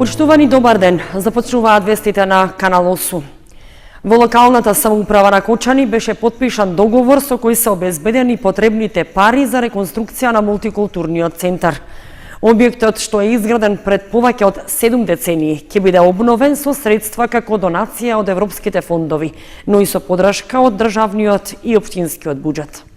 Почитувани, добар ден. Започнуваат вестите на Канал 8. Во локалната самоуправа на Кочани беше подпишан договор со кој се обезбедени потребните пари за реконструкција на мултикултурниот центар. Објектот, што е изграден пред повеќе од 7 децении, ќе биде обновен со средства како донација од европските фондови, но и со подршка од државниот и општинскиот буџет.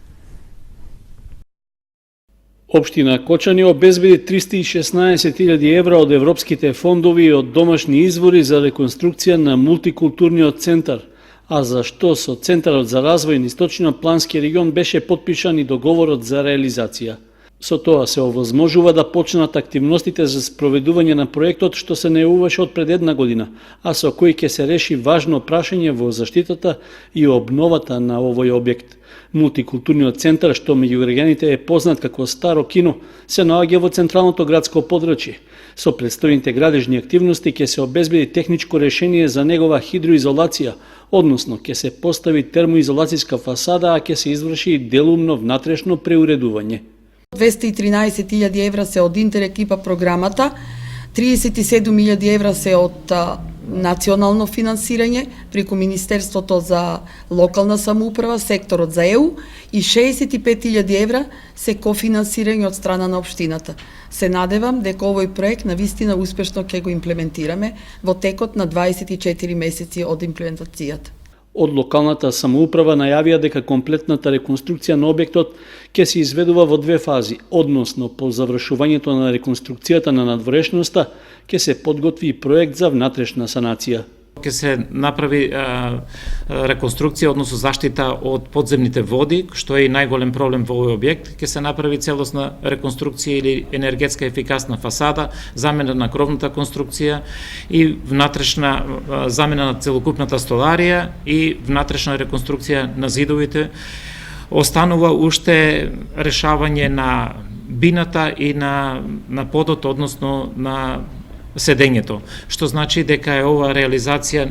Општина Кочани обезбеди 316.000 евра од европските фондови и од домашни извори за реконструкција на мултикултурниот центар, а за што со Центарот за развој на Источно-плански регион беше подпишан и договорот за реализација. Со тоа се овозможува да почнат активностите за спроведување на проектот што се најавуваше од пред една година, а со кој ќе се реши важно прашање во заштитата и обновата на овој објект. Мултикултурниот центар, што меѓу граѓаните е познат како Старо кино, се наоѓа во централното градско подрачје. Со предстојните градежни активности ќе се обезбеди техничко решение за негова хидроизолација, односно ќе се постави термоизолацијска фасада, а ќе се изврши и делумно внатрешно преуредување. 213.000 евра се од интерекипа програмата, 37.000 евра се од национално финансирање преку Министерството за локална самоуправа, секторот за ЕУ и 65.000 евра се кофинансирање од страна на општината. Се надевам дека овој проект навистина успешно ќе го имплементираме во текот на 24 месеци од имплементацијата. Од локалната самоуправа најавија дека комплетната реконструкција на објектот ќе се изведува во две фази, односно по завршувањето на реконструкцијата на надворешноста ќе се подготви и проект за внатрешна санација. Ќе се направи реконструкција, односно заштита од подземните води, што е и најголем проблем во овој објект. Ќе се направи целосна реконструкција или енергетска ефикасна фасада, замена на кровната конструкција и внатрешна замена на целокупната столарија и внатрешна реконструкција на зидовите. Останува уште решавање на бината и на подот, односно на седењето, што значи дека е ова реализација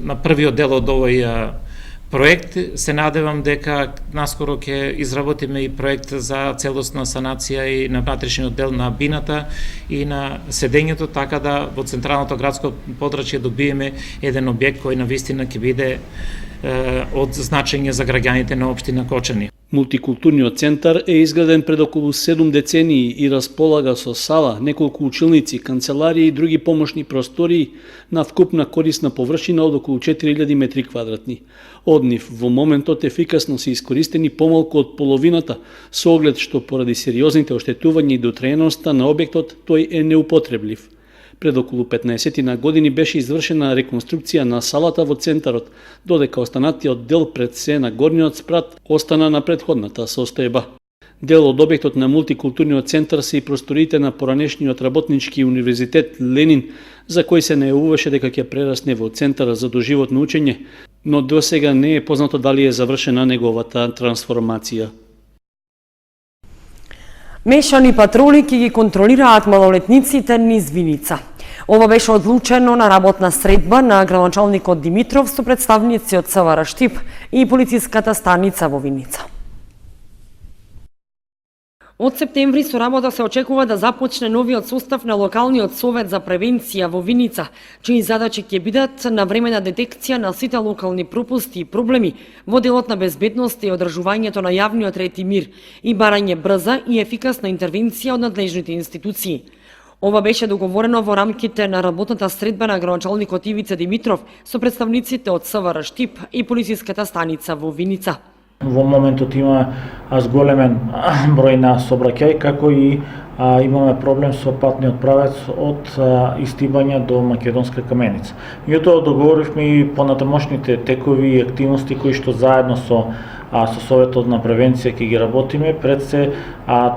на првиот дел од овој проект. Се надевам дека наскоро ќе изработиме и проект за целосна санација и на внатрешниот дел на бината и на седењето, така да во централното градско подрачје добиеме еден објект кој навистина ќе биде од значење за граѓаните на општина Кочани. Мултикултурниот центар е изграден пред околу 7 децении и располага со сала, неколку училници, канцеларии и други помошни простории на вкупна корисна површина од околу 4000 метри квадратни. Од нив во моментот ефикасно се искористени помалку од половината, со оглед што поради сериозните оштетувања и дотраеноста на објектот тој е неупотреблив. Пред околу 15 години беше извршена реконструкција на салата во центарот, додека останатиот дел пред се на горниот спрат остана на претходната состојба. Дел од објектот на мултикултурниот центар се и просториите на поранешниот работнички универзитет Ленин, за кој се најавуваше дека ќе прерасне во центар за доживотно учење, но досега не е познато дали е завршена неговата трансформација. Мешани патроли ќе ги контролираат малолетниците низ Виница. Ова беше одлучено на работна средба на градоначалникот Димитров со представници од СВР Штип и полициската станица во Виница. Од септември со работа се очекува да започне новиот состав на локалниот совет за превенција во Виница, чии задачи ќе бидат навремена детекција на сите локални пропусти и проблеми во делот на безбедност и одржувањето на јавниот ред и мир и барање брза и ефикасна интервенција од надлежните институции. Ова беше договорено во рамките на работната средба на градоначалникот Ивица Димитров со представниците од СВР Штип и полициската станица во Виница. Во моментот има зголемен број на сообраќај, како и имаме проблем со патниот правец од Истибања до Македонска Каменица. Меѓутоа договоривме и понатамошните текови и активности кои што заедно со Советот на превенција ќе ги работиме. Пред се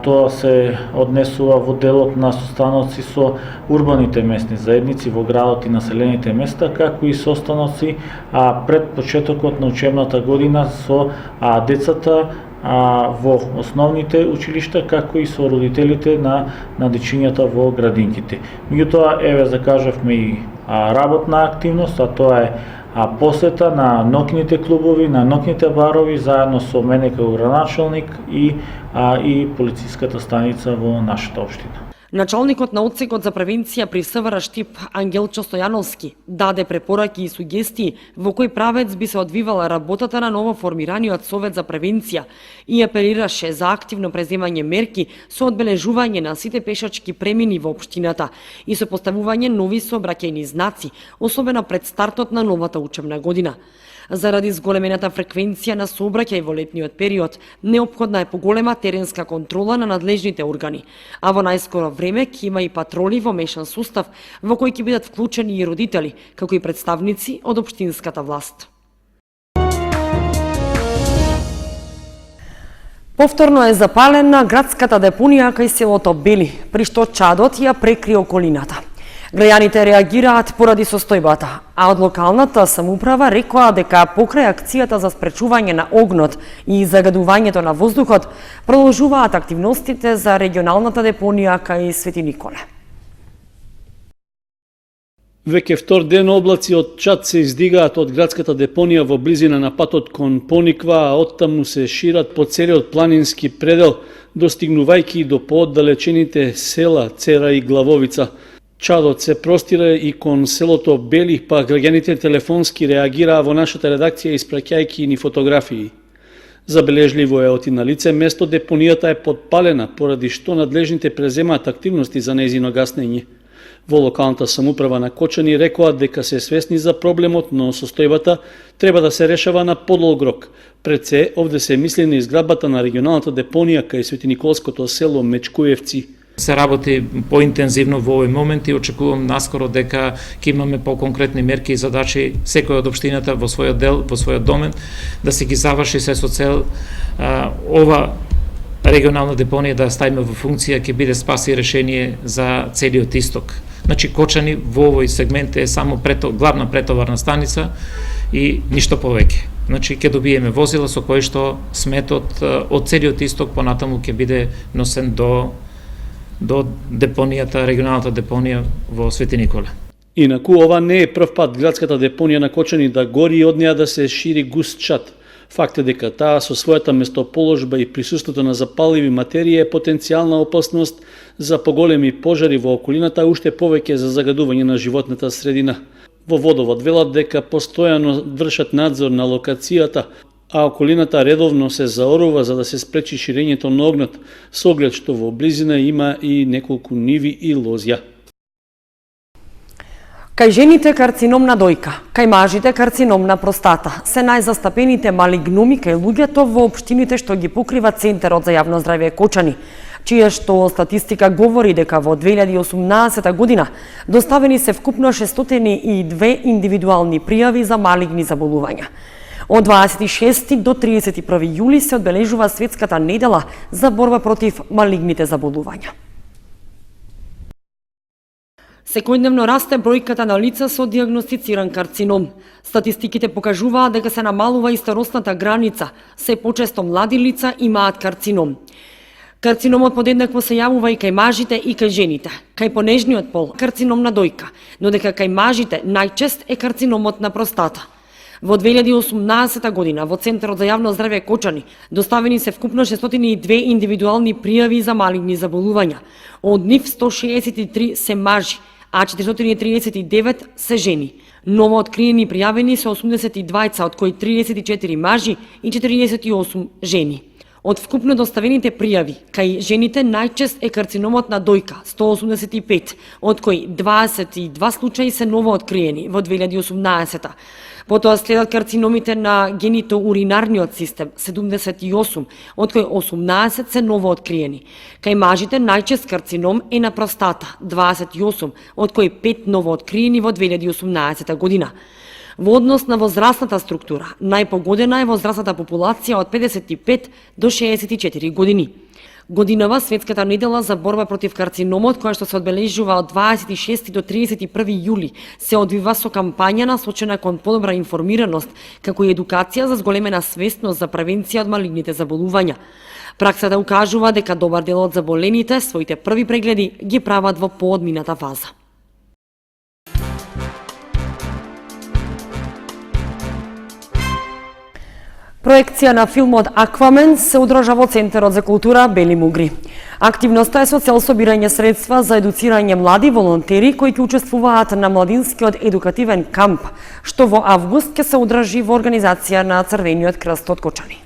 тоа се однесува во делот на состаноци со урбаните местни заедници во градот и населените места, како и состаноци пред почетокот на учебната година со децата во основните училишта, како и со родителите на дечињата во градинките. Меѓутоа, еве закажавме и работна активност, а тоа е посета на ноќните клубови, на ноќните барови, заедно со мене како градоначалник и полициската станица во нашата општина. Началникот на одсекот за превенција при СВР Штип Ангелчо Стојановски даде препораки и сугестии во кој правец би се одвивала работата на новоформираниот Совет за превенција и апелираше за активно преземање мерки со одбележување на сите пешачки премини во општината и со поставување нови сообраќајни знаци, особено пред стартот на новата учебна година. Заради зголемената фреквенција на сообраќај во летниот период, неопходна е поголема теренска контрола на надлежните органи, а во најскоро време ќе има и патроли во мешан сустав во кој ќе бидат вклучени и родители, како и представници од општинската власт. Повторно е запалена градската депонија кај селото Бели, при што чадот ја прекри околината. Граѓаните реагираат поради состојбата, а од локалната самоуправа рекоа дека покрај акцијата за спречување на огнот и загадувањето на воздухот, продолжуваат активностите за регионалната депонија кај Свети Николе. Веќе втор ден облаци од чад се издигаат од градската депонија во близина на патот кон Пониква, а оттаму се шират по целиот планински предел, достигнувајќи до пооддалечените села Цера и Главовица. Чадот се простира и кон селото Бели, па граѓаните телефонски реагираа во нашата редакција испраќајќи ни фотографии. Забележливо е оти на лице место депонијата е подпалена, поради што надлежните преземаат активности за нејзино гаснење. Во локалната самоуправа на Кочани рекоа дека се свесни за проблемот, но состојбата треба да се решава на подолг рок. Пред се, овде се мисли на изградбата на регионалната депонија кај Светиниколското село Мечкуевци. Се работи поинтензивно во овој момент и очекувам наскоро дека ќе имаме поконкретни мерки и задачи секој од општината во својот дел, во својот домен, да се ги заврши се со цел ова регионална депонија да ставиме во функција, ќе биде спас и решение за целиот исток. Значи Кочани во овој сегмент е само главна претоварна станица и ништо повеќе. Значи ќе добиеме возила со кои што сметот од целиот исток понатаму ќе биде носен до депонијата, регионалната депонија во Свети Николе. Инаку ова не е прв пат градската депонија на Кочани да гори и од неа да се шири густ чад. Факт е дека таа со својата местоположба и присуството на запаливи материи е потенцијална опасност за поголеми пожари во околината, уште повеќе за загадување на животната средина. Во водовод велат дека постојано вршат надзор на локацијата, а околината редовно се заорува за да се спречи ширењето на огнот, со оглед што во близина има и неколку ниви и лозја. Кај жените карцином на дојка, кај мажите карцином на простата се најзастапените малигнуми кај луѓето во општините што ги покрива Центарот за јавно здравје Кочани, чија што статистика говори дека во 2018 година доставени се вкупно 602 индивидуални пријави за малигни заболувања. Од 26 до 31 јули се одбележува Светската недела за борба против малигните заболувања. Секојдневно расте бројката на лица со дијагностициран карцином. Статистиките покажуваат дека се намалува и старосната граница, се почесто млади лица имаат карцином. Карциномот подеднакво се јавува и кај мажите и кај жените. Кај понежниот пол карцином на дојка, но дека кај мажите најчест е карциномот на простата. Во 2018 година во Центарот за јавно здравје Кочани доставени се вкупно 602 индивидуални пријави за малигни заболувања. Од нив 163 се мажи, а 439 се жени. Ново откриени пријавени се 82, од кои 34 мажи и 48 жени. Од вкупно доставените пријави, кај жените најчест е карциномот на дојка, 185, од кои 22 случаи се ново откриени во 2018. Потоа следат карциномите на генито-уринарниот систем, 78, од кои 18 се ново откриени. Кај мажите најчест карцином е на простата, 28, од кои 5 ново откриени во 2018 година. Во однос на возрастната структура, најпогодена е возрастната популација од 55 до 64 години. Годинава Светската недела за борба против карциномот, која што се одбележува од 26 до 31 јули, се одвива со кампања насочена кон подобра информираност, како и едукација за зголемена свесност за превенција од малигните заболувања. Праксата укажува дека добар дел од заболените своите први прегледи ги прават во поодмината фаза. Проекција на филмот Аквамен се одржа во Центарот за култура Бели Мугри. Активноста е со цел собирање средства за едуцирање млади волонтери кои ќе учествуваат на младинскиот едукативен камп, што во август ќе се одржи во организација на Црвениот крст од Кочани.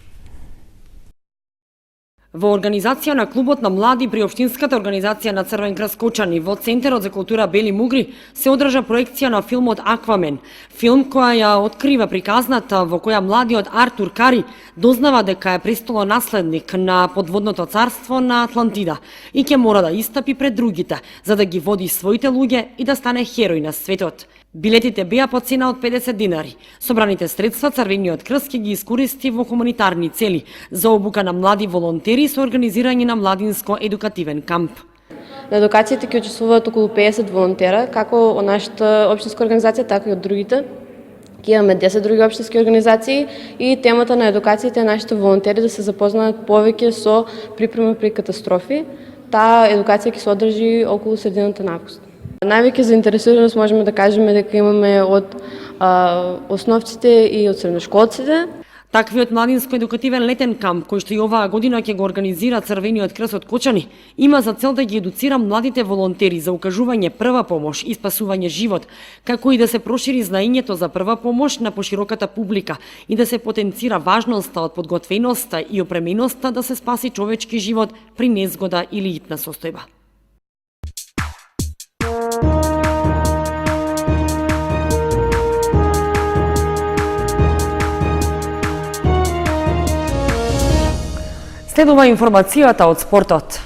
Во организација на Клубот на млади при Општинската организација на Црвен крст Кочани во Центарот за култура Бели Мугри се одржа проекција на филмот Аквамен, филм која ја открива приказната во која младиот Артур Кари дознава дека е престолонаследник на подводното царство на Атлантида и ќе мора да истапи пред другите за да ги води своите луѓе и да стане херој на светот. Билетите беа по цена од 50 динари. Собраните средства Црвениот крст ќе ги искористи во хуманитарни цели за обука на млади волонтери со организирање на младинско едукативен камп. На едукацијата ќе учествуваат околу 50 волонтера, како од нашата општинска организација, така и од другите. Ќе имаме 10 други општински организации и темата на едукацијата е нашите волонтери да се запознаат повеќе со припрема при катастрофи. Таа едукација ќе се одржи околу средината на август. Највеќе заинтересираност можеме да кажеме дека имаме од основците и од средношколците. Таквиот младинско-едукативен летен камп, кој што и оваа година ќе го организира Црвениот крст од Кочани, има за цел да ги едуцира младите волонтери за укажување прва помош и спасување живот, како и да се прошири знаењето за прва помош на пошироката публика и да се потенцира важноста од подготвеноста и опременоста да се спаси човечки живот при незгода или итна состојба. Следува информацијата од спортот.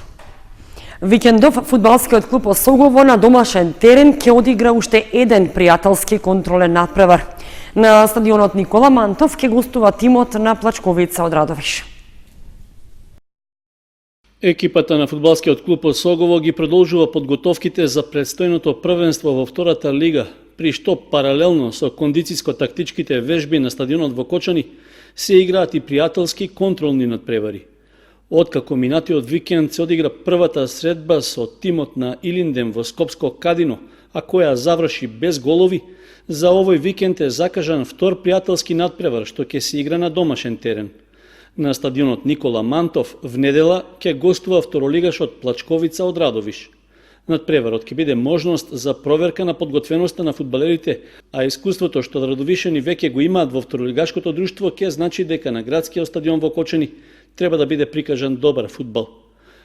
Викендов фудбалскиот клуб Осогово на домашен терен ќе одигра уште еден пријателски контролен надпревар. На стадионот Никола Мантов ќе гостува тимот на Плачковица од Радовиш. Екипата на фудбалскиот клуб Осогово ги продолжува подготовките за предстојното првенство во втората лига, при што паралелно со кондициско-тактичките вежби на стадионот во Кочани се играат и пријателски контролни надпревари. Откако минатиот викенд се одигра првата средба со тимот на Илинден во Скопско Кадино, а која заврши без голови, за овој викенд е закажан втор пријателски надпревар што ќе се игра на домашен терен. На стадионот Никола Мантов в недела ќе гостува второлигашот Плачковица од Радовиш. Надпреварот ќе биде можност за проверка на подготвеноста на фудбалерите, а искуството што радовишани веќе го имаат во второлигашкото друштво ќе значи дека на градскиот стадион во Кочани треба да биде прикажан добар фудбал.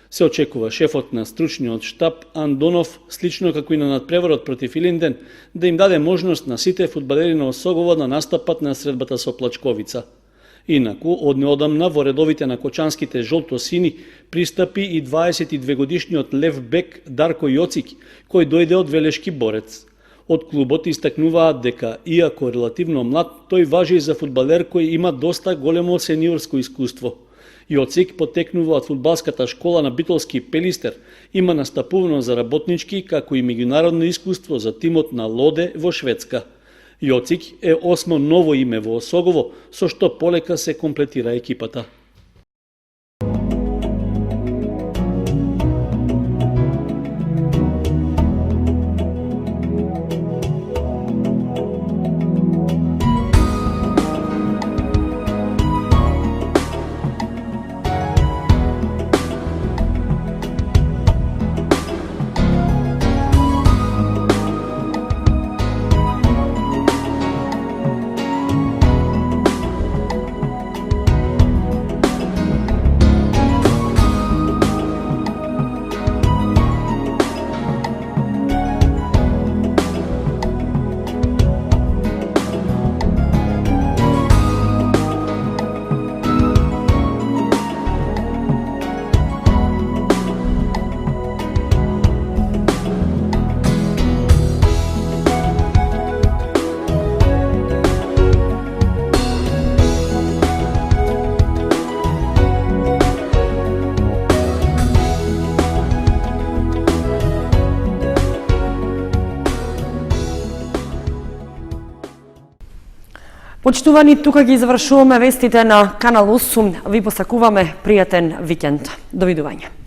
Се очекува шефот на стручниот штаб Андонов, слично како и на надпреварот против Илинден, да им даде можност на сите фудбалери на Осогово да настапат на средбата со Плачковица. Инаку, од неодамна во редовите на кочанските жолто-сини пристапи и 22-годишниот лев бек Дарко Јоцик, кој дојде од Велешки Борец. Од клубот истакнуваат дека, иако релативно млад, тој важи за фудбалер кој има доста големо сениорско искуство. Јоцик потекнува од фудбалската школа на Битолски Пелистер, има настапувано за работнички како и меѓународно искуство за тимот на Лоде во Шведска. Јоцик е 8 ново име во Осогово, со што полека се комплетира екипата. Почитувани, тука ги завршуваме вестите на Канал 8. Ви посакуваме пријатен викенд. Довидување.